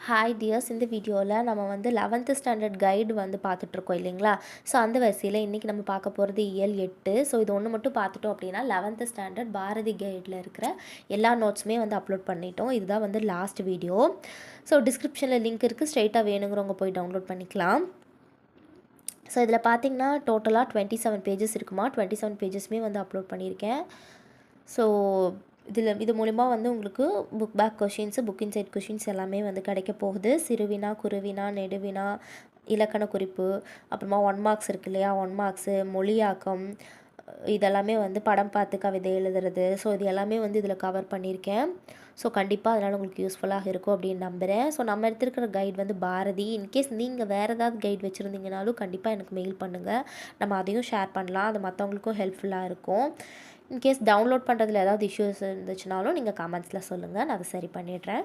Hi tears, இந்த வீடியோவில் நம்ம வந்து 11th ஸ்டாண்டர்ட் கைடு வந்து பார்த்துட்ருக்கோம் இல்லைங்களா. ஸோ அந்த வரிசையில் இன்றைக்கி நம்ம பார்க்க போகிறது இயல் 8. ஸோ இது ஒன்று மட்டும் பார்த்துட்டோம் அப்படின்னா 11th ஸ்டாண்டர்ட் பாரதி கைடில் இருக்கிற எல்லா நோட்ஸுமே வந்து அப்லோட் பண்ணிட்டோம். இதுதான் வந்து லாஸ்ட் வீடியோ. ஸோ டிஸ்கிரிப்ஷனில் லிங்க் இருக்குது, ஸ்ட்ரெயிட்டாக வேணுங்கிறவங்க போய் டவுன்லோட் பண்ணிக்கலாம். ஸோ இதில் பார்த்தீங்கன்னா டோட்டலாக 27 பேஜஸ் இருக்குமா. 27 பேஜஸ்மே வந்து அப்லோட் பண்ணியிருக்கேன். ஸோ இது மூலிமா வந்து உங்களுக்கு book back questions, book inside questions எல்லாமே வந்து கிடைக்க போகுது. சிறுவினா, குறுவினா, நெடுவினா, இலக்கண குறிப்பு, அப்புறமா 1 மார்க்ஸ் இருக்கு இல்லையா, 1 மார்க்ஸு, மொழியாக்கம், இதெல்லாமே வந்து படம் பார்த்து கவிதை எழுதுறது. ஸோ இது எல்லாமே வந்து இதில் கவர் பண்ணியிருக்கேன். ஸோ கண்டிப்பாக அதனால் உங்களுக்கு யூஸ்ஃபுல்லாக இருக்கும் அப்படின்னு நம்புகிறேன். ஸோ நம்ம எடுத்துருக்கிற கைட் வந்து பாரதி. இன்கேஸ் நீங்கள் வேறு ஏதாவது கைட் வச்சுருந்தீங்கனாலும் கண்டிப்பாக எனக்கு மெயில் பண்ணுங்கள், நம்ம அதையும் ஷேர் பண்ணலாம். அது மற்றவங்களுக்கும் ஹெல்ப்ஃபுல்லாக இருக்கும். இன்கேஸ் டவுன்லோட் பண்ணுறதுல ஏதாவது இஷ்யூஸ் இருந்துச்சுனாலும் நீங்கள் கமெண்ட்ஸில் சொல்லுங்கள், நான் அதை சரி பண்ணிடுறேன்.